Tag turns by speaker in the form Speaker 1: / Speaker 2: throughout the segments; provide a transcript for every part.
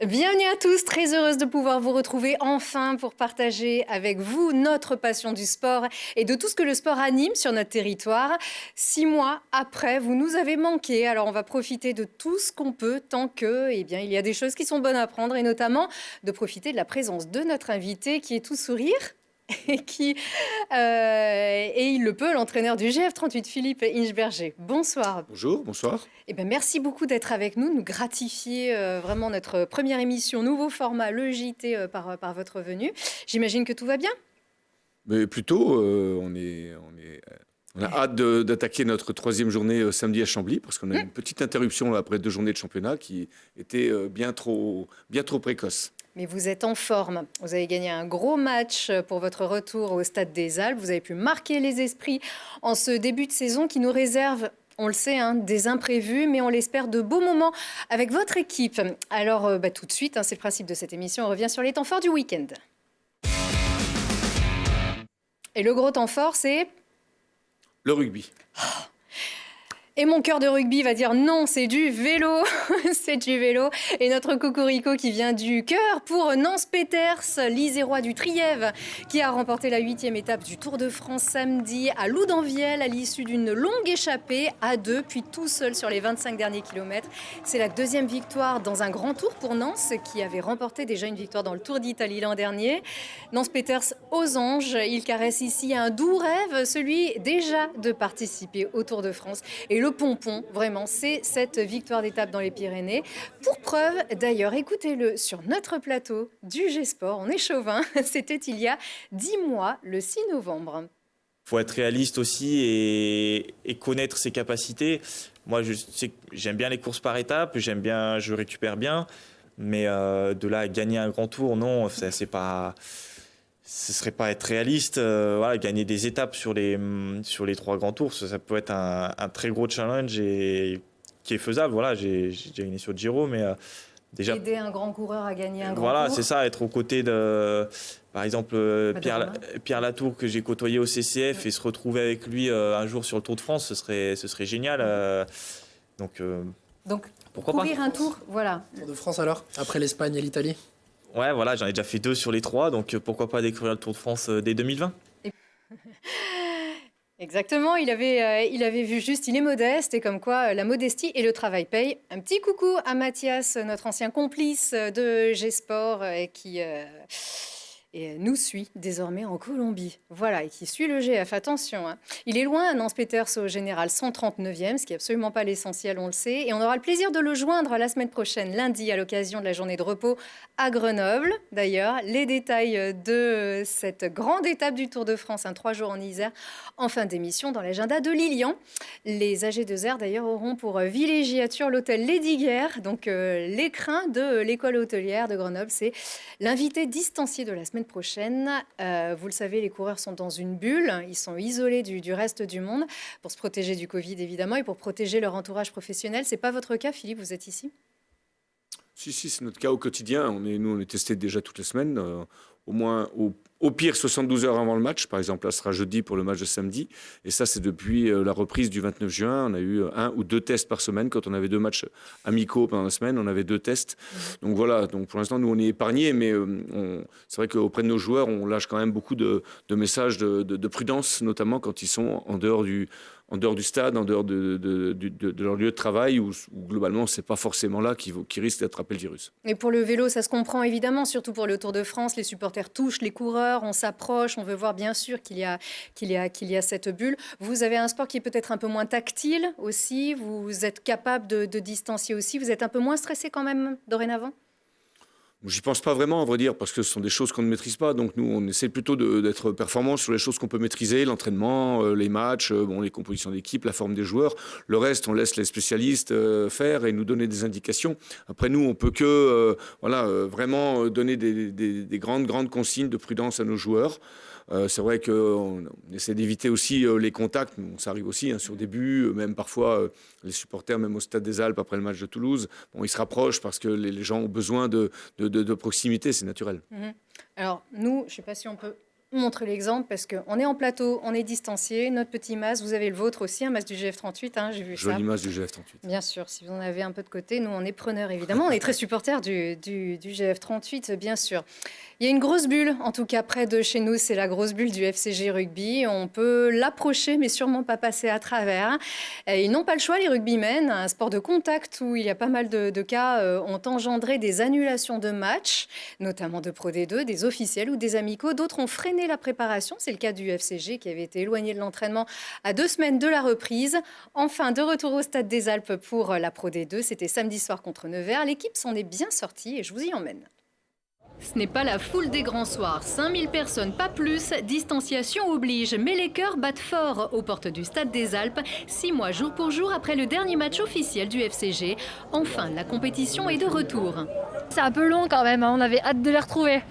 Speaker 1: Bienvenue à tous, très heureuse de pouvoir vous retrouver enfin pour partager avec vous notre passion du sport et de tout ce que le sport anime sur notre territoire. 6 mois après, vous nous avez manqué, alors on va profiter de tout ce qu'on peut tant que, il y a des choses qui sont bonnes à prendre et notamment de profiter de la présence de notre invité qui est tout sourire. Et il le peut, l'entraîneur du GF38, Philippe Inchberger. Bonsoir.
Speaker 2: Bonjour, bonsoir.
Speaker 1: Merci beaucoup d'être avec nous, nous gratifier vraiment notre première émission, nouveau format, le JT par votre venue. J'imagine que tout va bien.
Speaker 2: Mais plutôt, on a hâte d'attaquer notre troisième journée samedi à Chambly, parce qu'on a une petite interruption là, après 2 journées de championnat qui était bien trop précoce.
Speaker 1: Mais vous êtes en forme. Vous avez gagné un gros match pour votre retour au Stade des Alpes. Vous avez pu marquer les esprits en ce début de saison qui nous réserve, on le sait, des imprévus, mais on l'espère de beaux moments avec votre équipe. Alors, tout de suite, c'est le principe de cette émission, on revient sur les temps forts du week-end. Et le gros temps fort, c'est
Speaker 2: le rugby.
Speaker 1: Et mon cœur de rugby va dire non, c'est du vélo. C'est du vélo. Et notre cocorico qui vient du cœur pour Nance Peters, l'Isérois du Trièves, qui a remporté la 8e étape du Tour de France samedi à Loudanviel à l'issue d'une longue échappée à 2, puis tout seul sur les 25 derniers kilomètres. C'est la 2e victoire dans un grand tour pour Nance, qui avait remporté déjà une victoire dans le Tour d'Italie l'an dernier. Nance Peters aux anges, il caresse ici un doux rêve, celui déjà de participer au Tour de France. Et le pompon, vraiment, c'est cette victoire d'étape dans les Pyrénées. Pour preuve, d'ailleurs, écoutez-le sur notre plateau du G-Sport, on est chauvin, c'était il y a 10 mois, le 6 novembre.
Speaker 3: Il faut être réaliste aussi et connaître ses capacités. Moi, je sais que j'aime bien les courses par étapes, je récupère bien, mais de là à gagner un grand tour, non, c'est pas... Ce serait pas être réaliste. Voilà, gagner des étapes sur les 3 grands tours, ça peut être un très gros challenge et qui est faisable. Voilà, j'ai déjà gagné sur le Giro, mais déjà
Speaker 1: aider un grand coureur à gagner un grand
Speaker 3: voilà,
Speaker 1: tour.
Speaker 3: C'est ça, être aux côtés de, par exemple, Pierre Latour que j'ai côtoyé au CCF et se retrouver avec lui un jour sur le Tour de France, ce serait génial. Donc pourquoi
Speaker 1: courir
Speaker 3: pas
Speaker 1: un tour, voilà.
Speaker 4: Tour de France alors, après l'Espagne et l'Italie.
Speaker 3: Ouais, voilà, j'en ai déjà fait 2 sur les 3, donc pourquoi pas découvrir le Tour de France dès 2020.
Speaker 1: Exactement, il avait vu juste, il est modeste et comme quoi la modestie et le travail payent. Un petit coucou à Mathias, notre ancien complice de G-Sport qui nous suit désormais en Colombie. Voilà, et qui suit le GF, attention. Il est loin, Nance Peters au général 139e, ce qui n'est absolument pas l'essentiel, on le sait. Et on aura le plaisir de le joindre la semaine prochaine, lundi, à l'occasion de la journée de repos à Grenoble. D'ailleurs, les détails de cette grande étape du Tour de France, 3 jours en Isère, en fin d'émission dans l'agenda de Lilian. Les AG2R, d'ailleurs, auront pour villégiature l'hôtel Lesdiguières, donc l'écrin de l'école hôtelière de Grenoble. C'est l'invité distancié de la semaine prochaine. Vous le savez, les coureurs sont dans une bulle. Ils sont isolés du reste du monde pour se protéger du Covid, évidemment, et pour protéger leur entourage professionnel. Ce n'est pas votre cas, Philippe, vous êtes ici ?
Speaker 2: Si, c'est notre cas au quotidien. On est testé déjà toutes les semaines, au moins au pire 72 heures avant le match. Par exemple, là, ce sera jeudi pour le match de samedi. Et ça, c'est depuis la reprise du 29 juin. On a eu 1 ou 2 tests par semaine. Quand on avait 2 matchs amicaux pendant la semaine, on avait 2 tests. Donc voilà, donc pour l'instant, nous, on est épargnés. Mais c'est vrai qu'auprès de nos joueurs, on lâche quand même beaucoup de messages de prudence, notamment quand ils sont en dehors du stade, en dehors de leur lieu de travail, où globalement, c'est pas forcément là qu'ils risquent d'attraper le virus.
Speaker 1: Et pour le vélo, ça se comprend évidemment, surtout pour le Tour de France. Les supporters touchent les coureurs, on s'approche, on veut voir bien sûr qu'il y a cette bulle. Vous avez un sport qui est peut-être un peu moins tactile aussi, vous êtes capable de distancier aussi, vous êtes un peu moins stressé quand même dorénavant ?
Speaker 2: J'y pense pas vraiment, à vrai dire, parce que ce sont des choses qu'on ne maîtrise pas. Donc nous, on essaie plutôt d'être performants sur les choses qu'on peut maîtriser, l'entraînement, les matchs, les compositions d'équipe, la forme des joueurs. Le reste, on laisse les spécialistes faire et nous donner des indications. Après, nous, on peut que vraiment donner des grandes consignes de prudence à nos joueurs. C'est vrai qu'on essaie d'éviter aussi les contacts. Ça arrive aussi sur des buts, même parfois les supporters, même au Stade des Alpes après le match de Toulouse, ils se rapprochent parce que les gens ont besoin de proximité, c'est naturel.
Speaker 1: Alors nous, je ne sais pas si on peut montre l'exemple parce qu'on est en plateau, on est distancié, notre petit masque, vous avez le vôtre aussi, un masque du GF38, hein, j'ai vu ça.
Speaker 2: Jolie masque du GF38.
Speaker 1: Bien sûr, si vous en avez un peu de côté, nous on est preneurs évidemment, on est très supporters du GF38 bien sûr. Il y a une grosse bulle, en tout cas près de chez nous, c'est la grosse bulle du FCG Rugby. On peut l'approcher mais sûrement pas passer à travers. Ils n'ont pas le choix les rugbymen, un sport de contact où il y a pas mal de cas ont engendré des annulations de matchs, notamment de Pro D2, des officiels ou des amicaux. D'autres ont freiné la préparation, c'est le cas du FCG qui avait été éloigné de l'entraînement à 2 semaines de la reprise. Enfin, de retour au Stade des Alpes pour la Pro D2, c'était samedi soir contre Nevers. L'équipe s'en est bien sortie et je vous y emmène. Ce n'est pas la foule des grands soirs, 5000 personnes, pas plus, distanciation oblige, mais les cœurs battent fort aux portes du Stade des Alpes, 6 mois jour pour jour après le dernier match officiel du FCG. Enfin, la compétition est de retour.
Speaker 5: C'est un peu long quand même, hein, on avait hâte de les retrouver.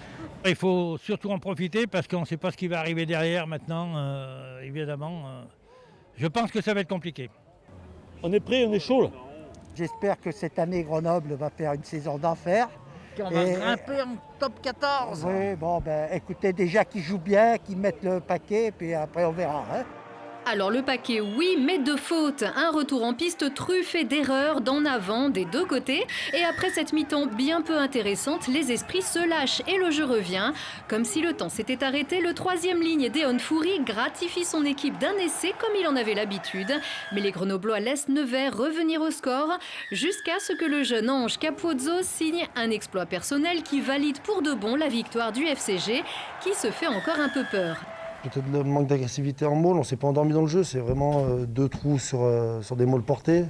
Speaker 6: Il faut surtout en profiter parce qu'on ne sait pas ce qui va arriver derrière maintenant, évidemment. Je pense que ça va être compliqué.
Speaker 7: On est prêt, on est chaud là.
Speaker 8: J'espère que cette année, Grenoble va faire une saison d'enfer.
Speaker 9: On va grimper en top 14.
Speaker 8: Oui, bon, écoutez, déjà qu'ils jouent bien, qu'ils mettent le paquet, puis après on verra. Hein.
Speaker 1: Alors le paquet, oui, mais de fautes. Un retour en piste truffé d'erreurs, d'en avant, des deux côtés. Et après cette mi-temps bien peu intéressante, les esprits se lâchent et le jeu revient. Comme si le temps s'était arrêté, le 3e ligne, Deon Foury, gratifie son équipe d'un essai comme il en avait l'habitude. Mais les Grenoblois laissent Nevers revenir au score, jusqu'à ce que le jeune Ange Capozzo signe un exploit personnel qui valide pour de bon la victoire du FCG, qui se fait encore un peu peur.
Speaker 7: Peut-être le manque d'agressivité en maul, on ne s'est pas endormi dans le jeu, c'est vraiment 2 trous sur des mauls portés.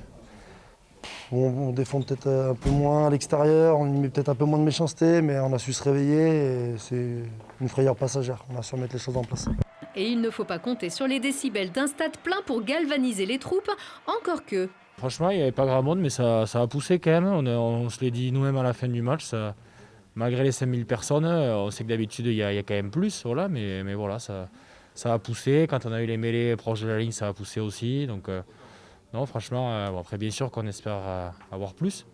Speaker 7: On défend peut-être un peu moins à l'extérieur, on y met peut-être un peu moins de méchanceté, mais on a su se réveiller et c'est une frayeur passagère, on a su remettre les choses en place.
Speaker 1: Et il ne faut pas compter sur les décibels d'un stade plein pour galvaniser les troupes, encore que.
Speaker 10: Franchement, il n'y avait pas grand monde, mais ça a poussé quand même. On se l'est dit nous-mêmes à la fin du match. Malgré les 5000 personnes, on sait que d'habitude, il y a quand même plus. Voilà, mais voilà, ça a poussé. Quand on a eu les mêlées proches de la ligne, ça a poussé aussi. Donc, non, franchement, bon, après, bien sûr qu'on espère avoir plus.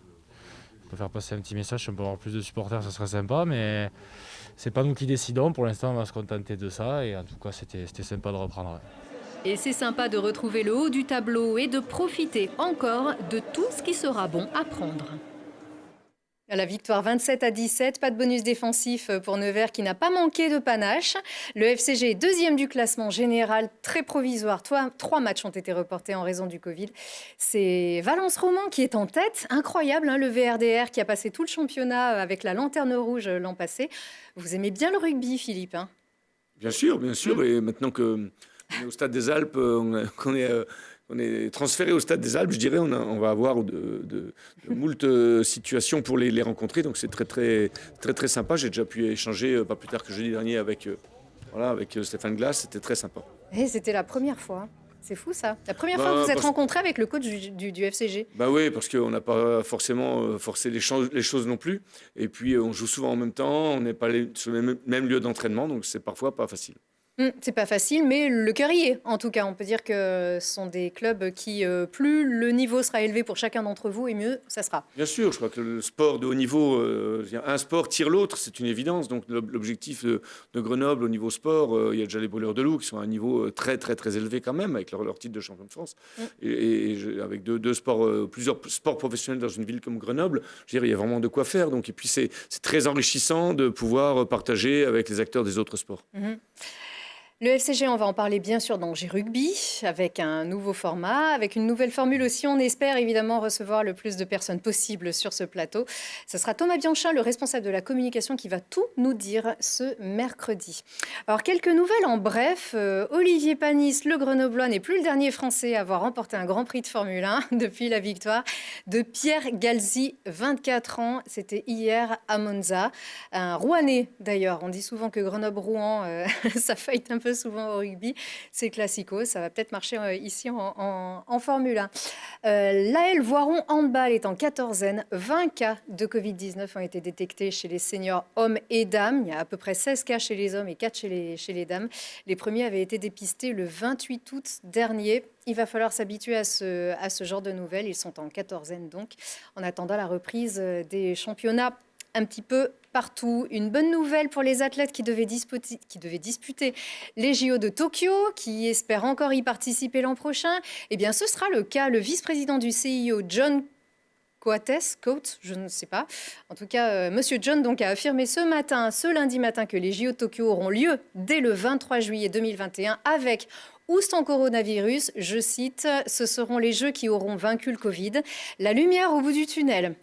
Speaker 10: On peut faire passer un petit message, si on peut avoir plus de supporters, ça serait sympa. Mais c'est pas nous qui décidons. Pour l'instant, on va se contenter de ça. Et en tout cas, c'était sympa de reprendre.
Speaker 1: Et c'est sympa de retrouver le haut du tableau et de profiter encore de tout ce qui sera bon à prendre. La victoire 27-17, pas de bonus défensif pour Nevers qui n'a pas manqué de panache. Le FCG est 2e du classement général, très provisoire. 3 matchs ont été reportés en raison du Covid. C'est Valence Roman qui est en tête. Incroyable, hein, le VRDR qui a passé tout le championnat avec la lanterne rouge l'an passé. Vous aimez bien le rugby, Philippe, hein?
Speaker 2: Bien sûr, bien sûr. Et maintenant qu'on est au Stade des Alpes, qu'on est transféré au Stade des Alpes, je dirais, on va avoir de moult situations pour les rencontrer. Donc c'est très sympa. J'ai déjà pu échanger pas plus tard que jeudi dernier avec Stéphane Glass. C'était très sympa.
Speaker 1: Et c'était la première fois. C'est fou ça. La première fois que vous êtes rencontré avec le coach du FCG.
Speaker 2: Bah oui, parce qu'on n'a pas forcément forcé les choses non plus. Et puis on joue souvent en même temps. On n'est pas sur le même lieu d'entraînement. Donc c'est parfois pas facile.
Speaker 1: C'est pas facile, mais le cœur y est. En tout cas, on peut dire que ce sont des clubs qui, plus le niveau sera élevé pour chacun d'entre vous, et mieux ça sera.
Speaker 2: Bien sûr, je crois que le sport de haut niveau, un sport tire l'autre, c'est une évidence. Donc l'objectif de Grenoble au niveau sport, il y a déjà les Brûleurs de Loup qui sont à un niveau très élevé quand même, avec leur titre de champion de France. Et avec plusieurs sports professionnels dans une ville comme Grenoble, je veux dire, il y a vraiment de quoi faire. Donc, et puis c'est très enrichissant de pouvoir partager avec les acteurs des autres sports.
Speaker 1: Le FCG, on va en parler bien sûr dans G-Rugby, avec un nouveau format, avec une nouvelle formule aussi. On espère évidemment recevoir le plus de personnes possible sur ce plateau. Ce sera Thomas Bianchin, le responsable de la communication, qui va tout nous dire ce mercredi. Alors, quelques nouvelles en bref. Olivier Panis, le Grenoblois, n'est plus le dernier Français à avoir remporté un Grand Prix de Formule 1 depuis la victoire de Pierre Galzi, 24 ans. C'était hier à Monza. Un Rouennais d'ailleurs. On dit souvent que Grenoble-Rouen, ça faille un peu souvent au rugby, c'est classico, ça va peut-être marcher ici en Formule 1. L'AL Voiron Handball est en quatorzaine, 20 cas de Covid-19 ont été détectés chez les seniors hommes et dames, il y a à peu près 16 cas chez les hommes et 4 chez les dames. Les premiers avaient été dépistés le 28 août dernier. Il va falloir s'habituer à ce genre de nouvelles, ils sont en quatorzaine donc, en attendant la reprise des championnats un petit peu partout. Une bonne nouvelle pour les athlètes qui devaient disputer les JO de Tokyo, qui espèrent encore y participer l'an prochain. Eh bien, ce sera le cas. Le vice-président du CIO, John Coates, je ne sais pas. En tout cas, Monsieur John donc, a affirmé ce lundi matin, que les JO de Tokyo auront lieu dès le 23 juillet 2021 avec ou sans coronavirus. Je cite, « Ce seront les Jeux qui auront vaincu le Covid. La lumière au bout du tunnel ».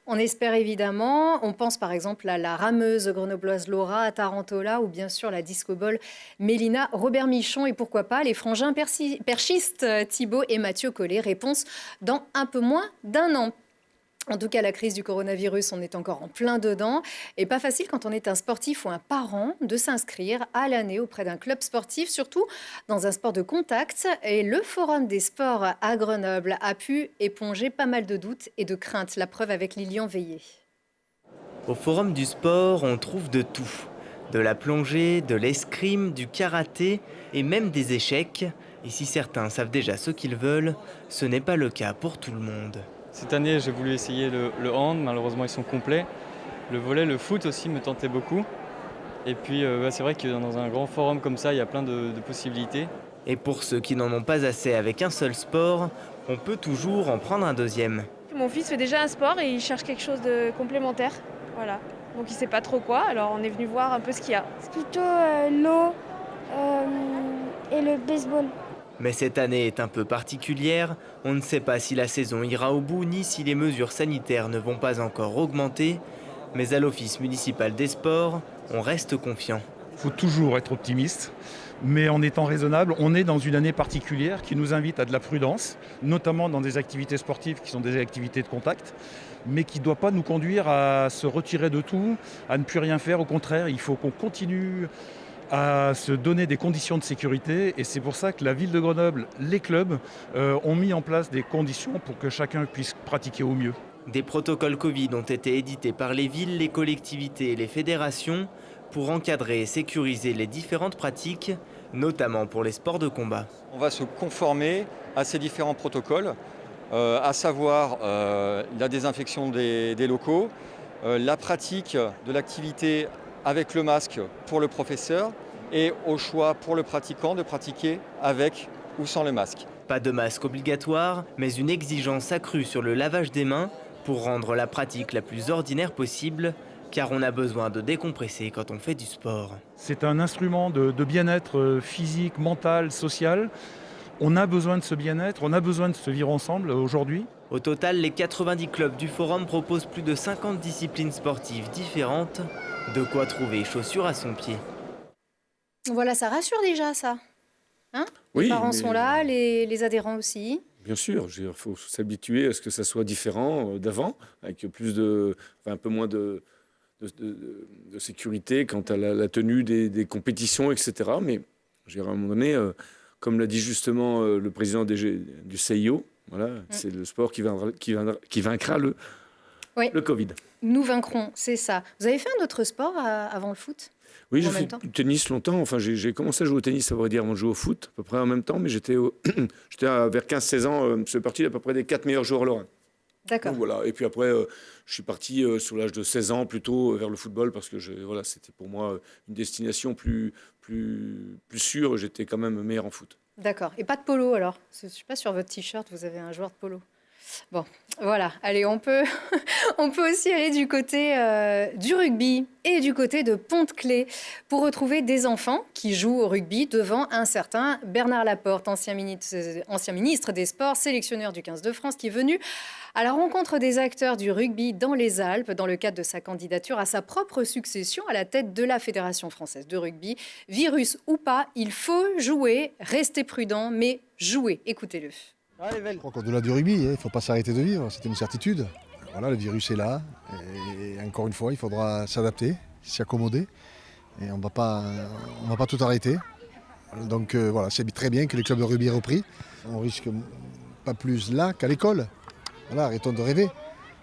Speaker 1: On espère évidemment, on pense par exemple à la rameuse grenobloise Laura Tarantola ou bien sûr la disco-ball Mélina Robert Michon et pourquoi pas les frangins perchistes Thibaut et Mathieu Collet. Réponse dans un peu moins d'un an. En tout cas, la crise du coronavirus, on est encore en plein dedans. Et pas facile quand on est un sportif ou un parent de s'inscrire à l'année auprès d'un club sportif, surtout dans un sport de contact. Et le Forum des sports à Grenoble a pu éponger pas mal de doutes et de craintes. La preuve avec Lilian Veillé.
Speaker 11: Au Forum du sport, on trouve de tout. De la plongée, de l'escrime, du karaté et même des échecs. Et si certains savent déjà ce qu'ils veulent, ce n'est pas le cas pour tout le monde.
Speaker 12: Cette année, j'ai voulu essayer le hand, malheureusement ils sont complets. Le volley, le foot aussi me tentait beaucoup. Et puis c'est vrai que dans un grand forum comme ça, il y a plein de possibilités.
Speaker 11: Et pour ceux qui n'en ont pas assez avec un seul sport, on peut toujours en prendre un deuxième.
Speaker 13: Mon fils fait déjà un sport et il cherche quelque chose de complémentaire. Voilà. Donc il ne sait pas trop quoi, alors on est venu voir un peu ce qu'il y a.
Speaker 14: C'est plutôt l'eau et le baseball.
Speaker 11: Mais cette année est un peu particulière, on ne sait pas si la saison ira au bout ni si les mesures sanitaires ne vont pas encore augmenter, mais à l'Office municipal des sports, on reste confiant.
Speaker 15: Il faut toujours être optimiste, mais en étant raisonnable, on est dans une année particulière qui nous invite à de la prudence, notamment dans des activités sportives qui sont des activités de contact, mais qui ne doit pas nous conduire à se retirer de tout, à ne plus rien faire. Au contraire, il faut qu'on continue à se donner des conditions de sécurité et c'est pour ça que la ville de Grenoble, les clubs ont mis en place des conditions pour que chacun puisse pratiquer au mieux.
Speaker 11: Des protocoles Covid ont été édités par les villes, les collectivités et les fédérations pour encadrer et sécuriser les différentes pratiques, notamment pour les sports de combat.
Speaker 16: On va se conformer à ces différents protocoles, à savoir la désinfection des locaux, la pratique de l'activité avec le masque pour le professeur et au choix pour le pratiquant de pratiquer avec ou sans le masque.
Speaker 11: Pas de masque obligatoire, mais une exigence accrue sur le lavage des mains pour rendre la pratique la plus ordinaire possible, car on a besoin de décompresser quand on fait du sport.
Speaker 15: C'est un instrument de bien-être physique, mental, social. On a besoin de ce bien-être, on a besoin de se vivre ensemble aujourd'hui.
Speaker 11: Au total, les 90 clubs du Forum proposent plus de 50 disciplines sportives différentes. De quoi trouver chaussures à son pied.
Speaker 1: Voilà, ça rassure déjà, ça. Hein,
Speaker 2: oui,
Speaker 1: les parents sont là, les adhérents aussi.
Speaker 2: Bien sûr, il faut s'habituer à ce que ça soit différent d'avant, avec un peu moins de sécurité quant à la tenue des compétitions, etc. Mais à un moment donné, comme l'a dit justement le président du CIO, voilà, c'est le sport qui vaincra le Covid.
Speaker 1: Nous vaincrons, c'est ça. Vous avez fait un autre sport avant le foot?
Speaker 2: Oui, j'ai fait du tennis longtemps. Enfin, j'ai commencé à jouer au tennis, ça veut dire avant de jouer au foot, à peu près en même temps. Mais j'étais vers 15-16 ans, je suis parti à peu près des 4 meilleurs joueurs lorrains.
Speaker 1: D'accord.
Speaker 2: Donc, voilà. Et puis après, je suis parti sur l'âge de 16 ans plutôt vers le football parce que c'était pour moi une destination plus sûre. J'étais quand même meilleur en foot.
Speaker 1: D'accord. Et pas de polo alors? Je ne suis pas sur votre t-shirt, vous avez un joueur de polo. Bon, voilà. Allez, on peut aussi aller du côté du rugby et du côté de Pont-de-Claix pour retrouver des enfants qui jouent au rugby devant un certain Bernard Laporte, ancien ministre des Sports, sélectionneur du 15 de France, qui est venu à la rencontre des acteurs du rugby dans les Alpes dans le cadre de sa candidature à sa propre succession à la tête de la Fédération française de rugby. Virus ou pas, il faut jouer, rester prudent, mais jouer. Écoutez-le.
Speaker 17: Je crois qu'au-delà du rugby, il ne faut pas s'arrêter de vivre, c'est une certitude. Voilà, le virus est là, et encore une fois, il faudra s'adapter, s'y accommoder, et on ne va pas tout arrêter. Donc voilà, c'est très bien que les clubs de rugby aient repris. On risque pas plus là qu'à l'école. Voilà, arrêtons de rêver.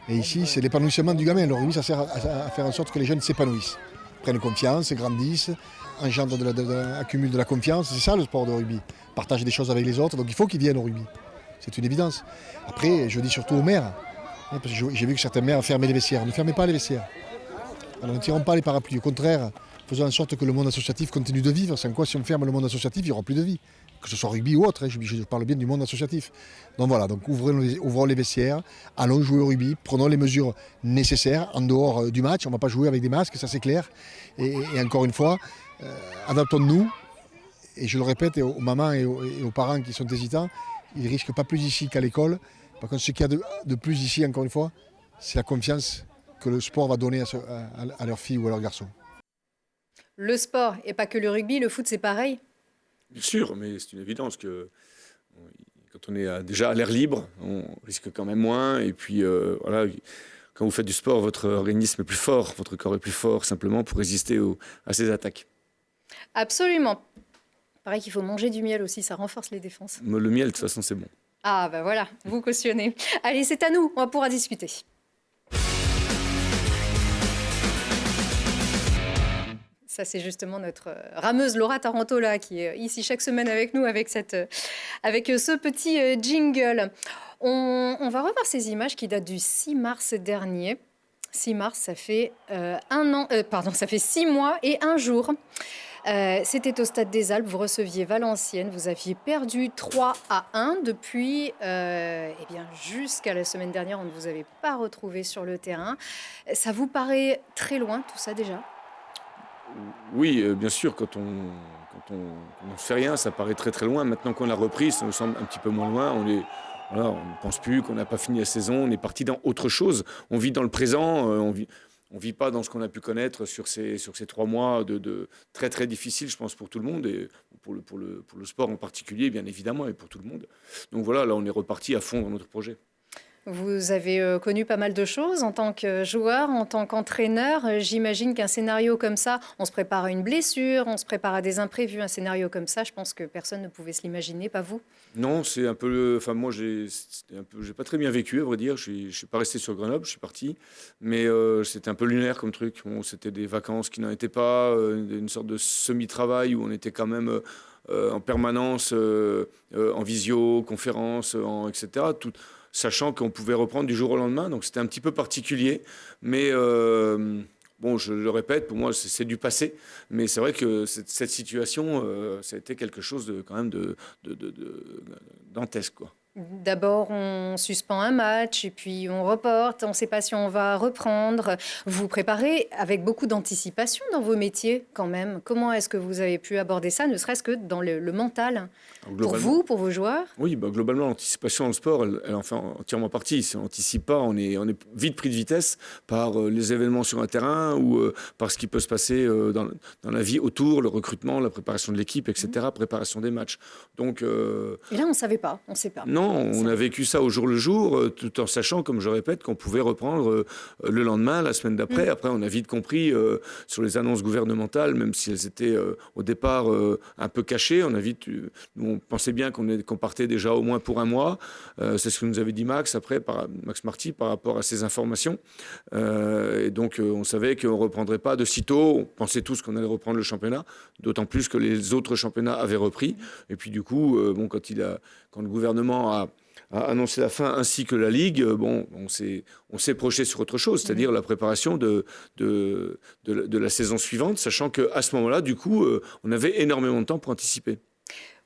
Speaker 17: Et ici, c'est l'épanouissement du gamin. Le rugby, ça sert à faire en sorte que les jeunes s'épanouissent, prennent confiance, grandissent, engendrent accumulent de la confiance. C'est ça le sport de rugby, partager des choses avec les autres. Donc il faut qu'ils viennent au rugby. C'est une évidence. Après, je dis surtout aux mères, parce que j'ai vu que certaines mères fermaient les vestiaires. Ne fermez pas les vestiaires. Alors ne tirons pas les parapluies, au contraire, faisons en sorte que le monde associatif continue de vivre. Sans quoi, si on ferme le monde associatif, il n'y aura plus de vie. Que ce soit rugby ou autre, je parle bien du monde associatif. Donc voilà, donc ouvrons les vestiaires, allons jouer au rugby, prenons les mesures nécessaires en dehors du match. On ne va pas jouer avec des masques, ça c'est clair. Et encore une fois, adaptons-nous. Et je le répète aux mamans et aux parents qui sont hésitants, ils ne risquent pas plus ici qu'à l'école. Par contre, ce qu'il y a de plus ici, encore une fois, c'est la confiance que le sport va donner à leurs filles ou à leurs garçons.
Speaker 1: Le sport, et pas que le rugby, le foot c'est pareil.
Speaker 2: Bien sûr, mais c'est une évidence que quand on est déjà à l'air libre, on risque quand même moins. Et puis voilà, quand vous faites du sport, votre organisme est plus fort, votre corps est plus fort, simplement pour résister à ces attaques.
Speaker 1: Absolument. Pareil qu'il faut manger du miel aussi, ça renforce les défenses.
Speaker 2: Le miel, de toute façon, c'est bon.
Speaker 1: Ah ben voilà, vous cautionnez. Allez, c'est à nous, on pourra discuter. Ça, c'est justement notre rameuse Laura Tarantola qui est ici chaque semaine avec nous avec ce petit jingle. On va revoir ces images qui datent du 6 mars dernier. 6 mars, ça fait ça fait 6 mois et 1 jour. C'était au Stade des Alpes, vous receviez Valenciennes, vous aviez perdu 3-1 depuis, jusqu'à la semaine dernière, on ne vous avait pas retrouvé sur le terrain. Ça vous paraît très loin tout ça déjà ?
Speaker 2: Oui, bien sûr, quand on ne fait rien, ça paraît très très loin. Maintenant qu'on a repris, ça nous semble un petit peu moins loin. On ne pense plus qu'on n'a pas fini la saison, on est parti dans autre chose. On vit dans le présent, on vit pas dans ce qu'on a pu connaître sur ces 3 mois de très très difficiles, je pense, pour tout le monde, et pour le sport en particulier, bien évidemment, et pour tout le monde. Donc voilà, là on est reparti à fond dans notre projet.
Speaker 1: Vous avez connu pas mal de choses en tant que joueur, en tant qu'entraîneur. J'imagine qu'un scénario comme ça, on se prépare à une blessure, on se prépare à des imprévus. Un scénario comme ça, je pense que personne ne pouvait se l'imaginer, pas vous ?
Speaker 2: Non, c'est un peu... Enfin, moi, j'ai pas très bien vécu, à vrai dire. Je suis pas resté sur Grenoble, je suis parti. Mais c'était un peu lunaire comme truc. Bon, c'était des vacances qui n'en étaient pas, une sorte de semi-travail où on était quand même... en permanence, en visio, conférence, etc., sachant qu'on pouvait reprendre du jour au lendemain. Donc c'était un petit peu particulier. Mais bon, je le répète, pour moi, c'est du passé. Mais c'est vrai que cette situation, ça a été quelque chose quand même de dantesque, quoi.
Speaker 1: D'abord, on suspend un match et puis on reporte. On ne sait pas si on va reprendre. Vous vous préparez avec beaucoup d'anticipation dans vos métiers quand même. Comment est-ce que vous avez pu aborder ça, ne serait-ce que dans le mental ? Pour vous, pour vos joueurs ?
Speaker 2: Oui, globalement, l'anticipation dans le sport, elle en fait entièrement partie. Si on n'anticipe pas, on est vite pris de vitesse par les événements sur un terrain ou par ce qui peut se passer dans la vie autour, le recrutement, la préparation de l'équipe, etc., préparation des matchs. Donc,
Speaker 1: et là, on ne savait pas, on ne sait pas.
Speaker 2: Non, on a vécu ça au jour le jour, tout en sachant, comme je répète, qu'on pouvait reprendre le lendemain, la semaine d'après. Après, on a vite compris sur les annonces gouvernementales, même si elles étaient au départ un peu cachées, nous, on pensait bien qu'on partait déjà au moins pour 1 mois. C'est ce que nous avait dit Max Marty par rapport à ces informations. Et donc, on savait qu'on ne reprendrait pas de sitôt. On pensait tous qu'on allait reprendre le championnat, d'autant plus que les autres championnats avaient repris. Et puis, du coup, quand le gouvernement a annoncé la fin, ainsi que la Ligue, on s'est projeté sur autre chose, c'est-à-dire la préparation de la saison suivante, sachant qu'à ce moment-là, du coup, on avait énormément de temps pour anticiper.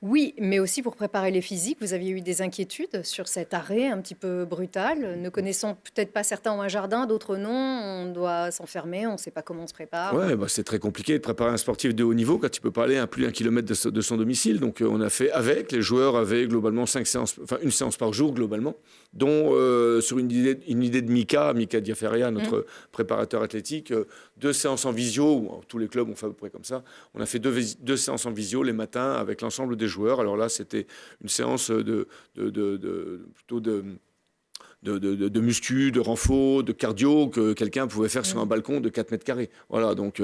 Speaker 1: Oui, mais aussi pour préparer les physiques, vous aviez eu des inquiétudes sur cet arrêt un petit peu brutal. Ne connaissant peut-être pas, certains ont un jardin, d'autres non. On doit s'enfermer, on ne sait pas comment on se prépare.
Speaker 2: Ouais, c'est très compliqué de préparer un sportif de haut niveau quand il ne peut pas aller à plus d'1 kilomètre de son domicile. Donc on a fait avec. Les joueurs avaient globalement 1 séance par jour globalement, dont sur une idée de Mika Diaferia, notre préparateur athlétique, 2 séances en visio. Tous les clubs ont fait à peu près comme ça. On a fait 2 séances en visio les matins avec l'ensemble des joueurs. Alors là, c'était une séance plutôt de muscu, de renfo, de cardio que quelqu'un pouvait faire sur un balcon de 4 mètres carrés. Voilà, donc,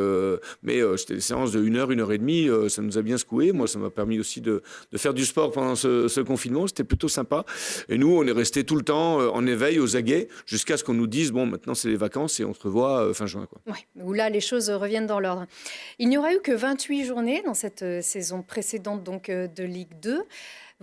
Speaker 2: mais c'était des séances de 1 heure, 1 heure et demie. Ça nous a bien secoué. Moi, ça m'a permis aussi de faire du sport pendant ce confinement. C'était plutôt sympa. Et nous, on est resté tout le temps en éveil, aux aguets, jusqu'à ce qu'on nous dise, bon, maintenant, c'est les vacances et on se revoit fin juin, quoi.
Speaker 1: Ouais, où là, les choses reviennent dans l'ordre. Il n'y aura eu que 28 journées dans cette saison précédente donc, de Ligue 2.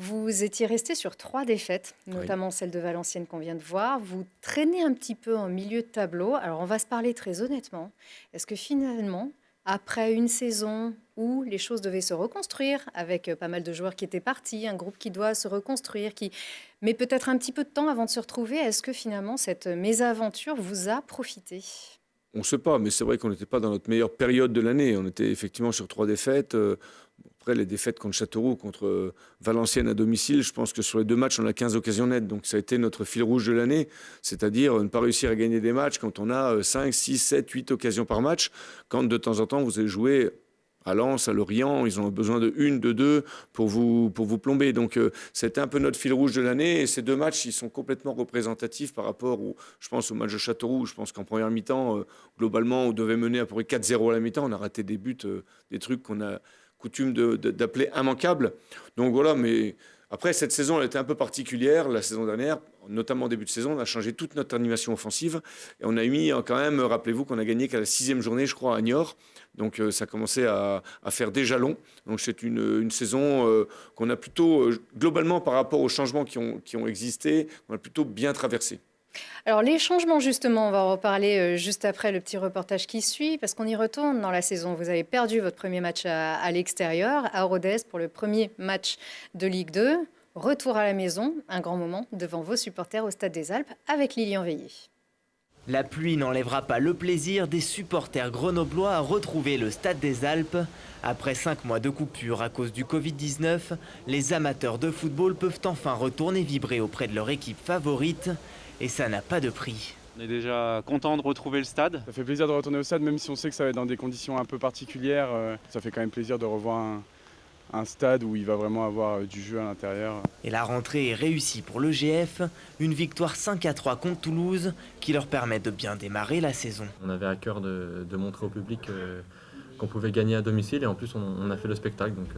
Speaker 1: Vous étiez resté sur 3 défaites, notamment celle de Valenciennes qu'on vient de voir. Vous traînez un petit peu en milieu de tableau. Alors, on va se parler très honnêtement. Est-ce que finalement, après une saison où les choses devaient se reconstruire, avec pas mal de joueurs qui étaient partis, un groupe qui doit se reconstruire, qui met peut-être un petit peu de temps avant de se retrouver, est-ce que finalement cette mésaventure vous a profité ?
Speaker 2: On ne sait pas, mais c'est vrai qu'on n'était pas dans notre meilleure période de l'année. On était effectivement sur 3 défaites. Après, les défaites contre Châteauroux, contre Valenciennes à domicile, je pense que sur les 2 matchs, on a 15 occasions nettes. Donc ça a été notre fil rouge de l'année, c'est-à-dire ne pas réussir à gagner des matchs quand on a 5, 6, 7, 8 occasions par match. Quand de temps en temps, vous avez joué à Lens, à Lorient, ils ont besoin de 1, de 2 pour vous plomber. Donc c'était un peu notre fil rouge de l'année. Et ces 2 matchs, ils sont complètement représentatifs par rapport, je pense, au match de Châteauroux. Je pense qu'en première mi-temps, globalement, on devait mener à peu près 4-0 à la mi-temps. On a raté des buts, des trucs qu'on a coutume d'appeler immanquables. Donc voilà, mais après, cette saison, elle était un peu particulière. La saison dernière, notamment au début de saison, on a changé toute notre animation offensive. Et on a mis quand même, rappelez-vous qu'on a gagné qu'à la 6e journée, je crois, à Niort. Donc ça commençait à faire des jalons. Donc c'est une saison qu'on a plutôt, globalement, par rapport aux changements qui ont existé, on a plutôt bien traversé.
Speaker 1: Alors les changements justement, on va en reparler juste après le petit reportage qui suit, parce qu'on y retourne dans la saison. Vous avez perdu votre premier match à l'extérieur, à Rodez, pour le premier match de Ligue 2. Retour à la maison, un grand moment devant vos supporters au Stade des Alpes avec Lilian Veillé.
Speaker 11: La pluie n'enlèvera pas le plaisir des supporters grenoblois à retrouver le Stade des Alpes. Après 5 mois de coupure à cause du Covid-19, les amateurs de football peuvent enfin retourner vibrer auprès de leur équipe favorite. Et ça n'a pas de prix.
Speaker 18: On est déjà content de retrouver le stade.
Speaker 19: Ça fait plaisir de retourner au stade, même si on sait que ça va être dans des conditions un peu particulières. Ça fait quand même plaisir de revoir un stade où il va vraiment avoir du jeu à l'intérieur.
Speaker 11: Et la rentrée est réussie pour le GF. Une victoire 5-3 contre Toulouse qui leur permet de bien démarrer la saison.
Speaker 20: On avait à cœur de montrer au public qu'on pouvait gagner à domicile et en plus on a fait le spectacle, donc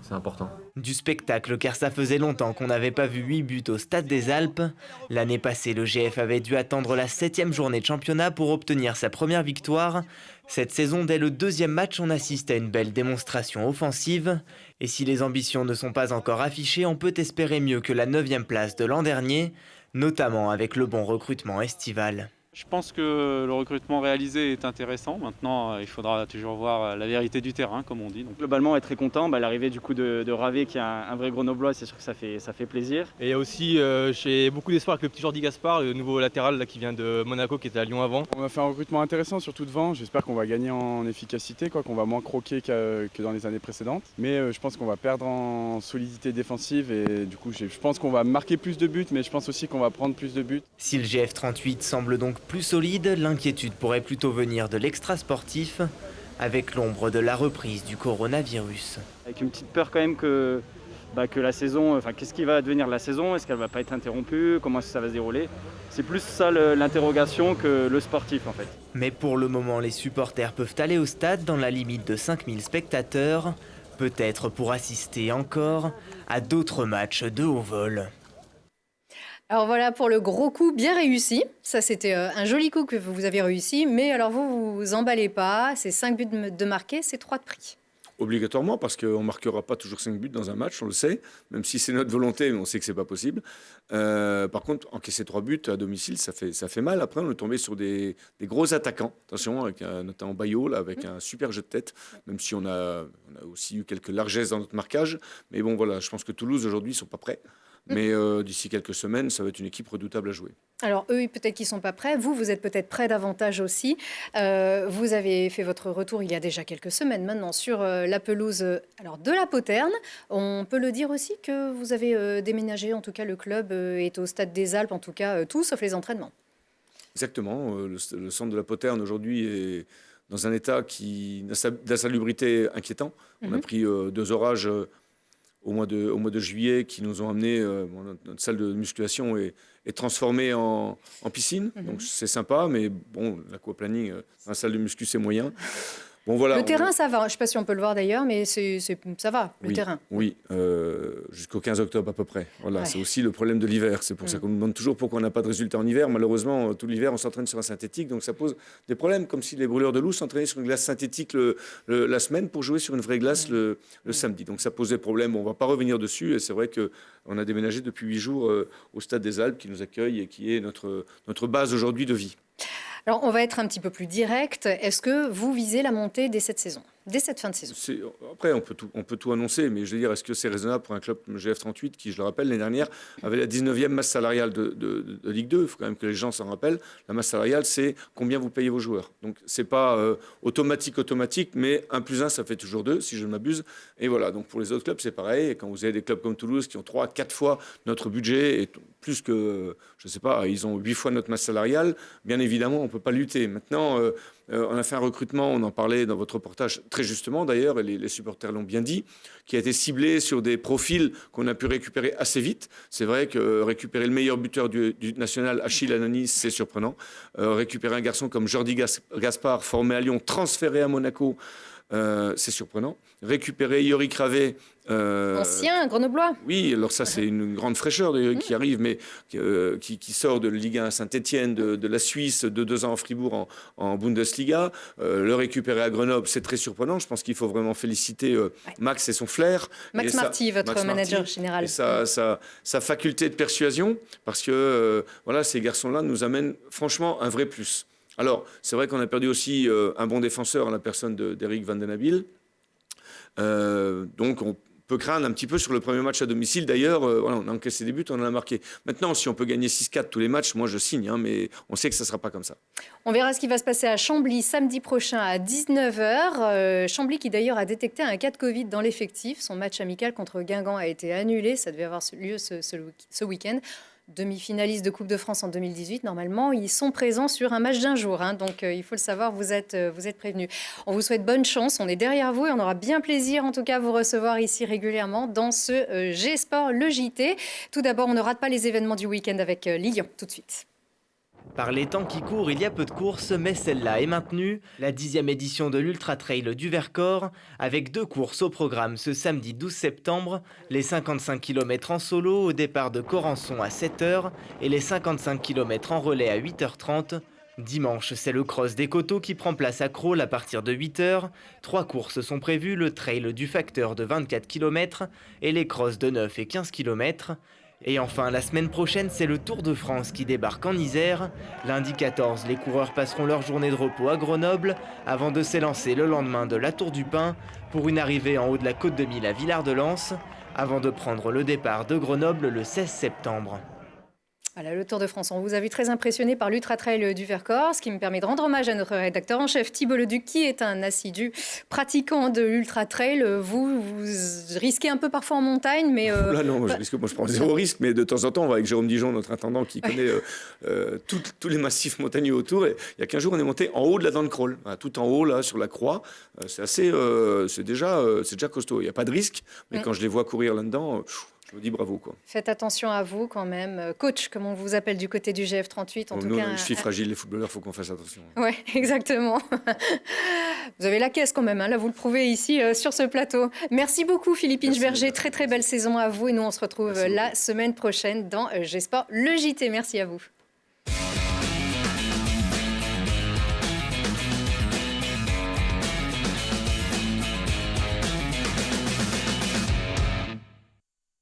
Speaker 20: c'est important.
Speaker 11: Du spectacle, car ça faisait longtemps qu'on n'avait pas vu 8 buts au Stade des Alpes. L'année passée, le GF avait dû attendre la 7e journée de championnat pour obtenir sa première victoire. Cette saison, dès le 2e match, on assiste à une belle démonstration offensive. Et si les ambitions ne sont pas encore affichées, on peut espérer mieux que la 9e place de l'an dernier, notamment avec le bon recrutement estival.
Speaker 18: Je pense que le recrutement réalisé est intéressant. Maintenant, il faudra toujours voir la vérité du terrain, comme on dit. Donc,
Speaker 21: globalement, on est très content. L'arrivée du coup de Ravé, qui est un vrai Grenoblois, c'est sûr que ça fait plaisir.
Speaker 22: Et il y a aussi, j'ai beaucoup d'espoir avec le petit Jordi Gaspard, le nouveau latéral là, qui vient de Monaco, qui était à Lyon avant.
Speaker 19: On a fait un recrutement intéressant, surtout devant. J'espère qu'on va gagner en efficacité, qu'on va moins croquer que dans les années précédentes. Mais je pense qu'on va perdre en solidité défensive. Et du coup, je pense qu'on va marquer plus de buts, mais je pense aussi qu'on va prendre plus de buts.
Speaker 11: Si le GF 38 semble donc plus solide, l'inquiétude pourrait plutôt venir de l'extra-sportif, avec l'ombre de la reprise du coronavirus.
Speaker 21: Avec une petite peur quand même que la saison, qu'est-ce qui va devenir la saison? Est-ce qu'elle va pas être interrompue? Comment est-ce que ça va se dérouler? C'est plus ça l'interrogation que le sportif en fait.
Speaker 11: Mais pour le moment, les supporters peuvent aller au stade dans la limite de 5000 spectateurs, peut-être pour assister encore à d'autres matchs de haut vol.
Speaker 1: Alors voilà pour le gros coup bien réussi. Ça, c'était un joli coup que vous avez réussi. Mais alors vous emballez pas. C'est 5 buts de marqués, c'est 3 de pris.
Speaker 2: Obligatoirement, parce qu'on ne marquera pas toujours 5 buts dans un match, on le sait. Même si c'est notre volonté, mais on sait que ce n'est pas possible. Par contre, encaisser 3 buts à domicile, ça fait mal. Après, on est tombé sur des gros attaquants. Attention, avec notamment Bayo, là, avec un super jeu de tête. Même si on a aussi eu quelques largesses dans notre marquage. Mais bon, voilà, je pense que Toulouse, aujourd'hui, ils ne sont pas prêts. Mais d'ici quelques semaines, ça va être une équipe redoutable à jouer.
Speaker 1: Alors eux, peut-être qu'ils ne sont pas prêts. Vous êtes peut-être prêts davantage aussi. Vous avez fait votre retour il y a déjà quelques semaines maintenant sur la pelouse de la Poterne. On peut le dire aussi que vous avez déménagé. En tout cas, le club est au Stade des Alpes, en tout cas tout sauf les entraînements.
Speaker 2: Exactement. Le centre de la Poterne aujourd'hui est dans un état d'insalubrité inquiétant. On a pris 2 orages au mois de juillet qui nous ont amené, notre salle de musculation est transformée en piscine. Donc c'est sympa, mais bon, l'aquaplaning dans la salle de muscu, c'est moyen. Bon, voilà,
Speaker 1: le terrain, ça va. Je ne sais pas si on peut le voir d'ailleurs, mais ça va, le terrain.
Speaker 2: Oui, jusqu'au 15 octobre à peu près. Voilà,
Speaker 1: Ouais.
Speaker 2: c'est aussi le problème de l'hiver. C'est pour ça qu'on nous demande toujours pourquoi on n'a pas de résultats en hiver. Malheureusement, tout l'hiver, on s'entraîne sur un synthétique, donc ça pose des problèmes, comme si les brûleurs de loup s'entraînaient sur une glace synthétique la semaine pour jouer sur une vraie glace le samedi. Donc ça pose des problèmes. On ne va pas revenir dessus. Et c'est vrai qu'on a déménagé depuis 8 jours au Stade des Alpes qui nous accueille et qui est notre base aujourd'hui de vie.
Speaker 1: Alors, on va être un petit peu plus direct. Est-ce que vous visez la montée dès cette saison, dès cette fin de saison?
Speaker 2: Après, on peut tout annoncer, mais je veux dire, est-ce que c'est raisonnable pour un club comme GF38 qui, je le rappelle, l'année dernière, avait la 19e masse salariale de Ligue 2? Il faut quand même que les gens s'en rappellent. La masse salariale, c'est combien vous payez vos joueurs. Donc, c'est pas automatique, mais 1 + 1, ça fait toujours 2, si je ne m'abuse. Et voilà, donc pour les autres clubs, c'est pareil. Et quand vous avez des clubs comme Toulouse qui ont 3 à 4 fois notre budget, et plus que, je ne sais pas, ils ont 8 fois notre masse salariale, bien évidemment, on ne peut pas lutter. Maintenant, on a fait un recrutement, on en parlait dans votre reportage très justement d'ailleurs, et les supporters l'ont bien dit, qui a été ciblé sur des profils qu'on a pu récupérer assez vite. C'est vrai que récupérer le meilleur buteur du national, Achille Ananis, c'est surprenant. Récupérer un garçon comme Jordi Gaspard, formé à Lyon, transféré à Monaco, c'est surprenant. Récupérer Yorick Ravet.
Speaker 1: Ancien grenoblois.
Speaker 2: Oui, alors ça c'est une grande fraîcheur qui arrive, mais qui sort de Ligue 1 à Saint-Etienne, de la Suisse, de 2 ans en Fribourg en Bundesliga. Le récupérer à Grenoble, c'est très surprenant. Je pense qu'il faut vraiment féliciter Max et son flair.
Speaker 1: Max Marty, votre manager général.
Speaker 2: Et sa faculté de persuasion, parce que voilà, ces garçons-là nous amènent franchement un vrai plus. Alors, c'est vrai qu'on a perdu aussi un bon défenseur en la personne d'Eric Van den Abil. Donc, on peut craindre un petit peu sur le premier match à domicile. D'ailleurs, voilà, on a encaissé des buts, on en a marqué. Maintenant, si on peut gagner 6-4 tous les matchs, moi je signe, hein, mais on sait que ça ne sera pas comme ça.
Speaker 1: On verra ce qui va se passer à Chambly samedi prochain à 19h. Chambly qui d'ailleurs a détecté un cas de Covid dans l'effectif. Son match amical contre Guingamp a été annulé. Ça devait avoir lieu ce week-end. Demi-finalistes de Coupe de France en 2018, normalement, ils sont présents sur un match d'un jour. Hein, donc, il faut le savoir, vous êtes prévenus. On vous souhaite bonne chance, on est derrière vous et on aura bien plaisir, en tout cas, à vous recevoir ici régulièrement dans ce G-Sport, le JT. Tout d'abord, on ne rate pas les événements du week-end avec Lilian, tout de suite.
Speaker 11: Par les temps qui courent, il y a peu de courses, mais celle-là est maintenue. La 10e édition de l'Ultra Trail du Vercors, avec 2 courses au programme ce samedi 12 septembre. Les 55 km en solo au départ de Corançon à 7h et les 55 km en relais à 8h30. Dimanche, c'est le cross des Coteaux qui prend place à Crolles à partir de 8h. 3 courses sont prévues, le trail du Facteur de 24 km et les crosses de 9 et 15 km. Et enfin, la semaine prochaine, c'est le Tour de France qui débarque en Isère. Lundi 14, les coureurs passeront leur journée de repos à Grenoble avant de s'élancer le lendemain de la Tour du Pin pour une arrivée en haut de la Côte de Mille à Villard-de-Lans avant de prendre le départ de Grenoble le 16 septembre.
Speaker 1: Voilà, le Tour de France. On vous a vu très impressionné par l'Ultra Trail du Vercors, ce qui me permet de rendre hommage à notre rédacteur en chef Thibault Leduc, qui est un assidu pratiquant de l'Ultra Trail. Vous risquez un peu parfois en montagne, mais...
Speaker 2: Là, non, je prends 0 risque, mais de temps en temps, on va avec Jérôme Dijon, notre intendant, qui connaît tous les massifs montagneux autour. Et il y a 15 jours, on est monté en haut de la Dent de Crolles, tout en haut, là, sur la croix. C'est déjà costaud. Il n'y a pas de risque, mais quand je les vois courir là-dedans... Je me dis bravo, quoi.
Speaker 1: Faites attention à vous quand même. Coach, comme on vous appelle du côté du GF38.
Speaker 2: Nous, les filles fragiles, les footballeurs, il faut qu'on fasse attention.
Speaker 1: Oui, exactement. Vous avez la caisse quand même, hein. Là vous le prouvez ici sur ce plateau. Merci beaucoup Philippe Inchberger, très très belle saison à vous et nous on se retrouve la semaine prochaine dans G-Sport, le JT. Merci à vous.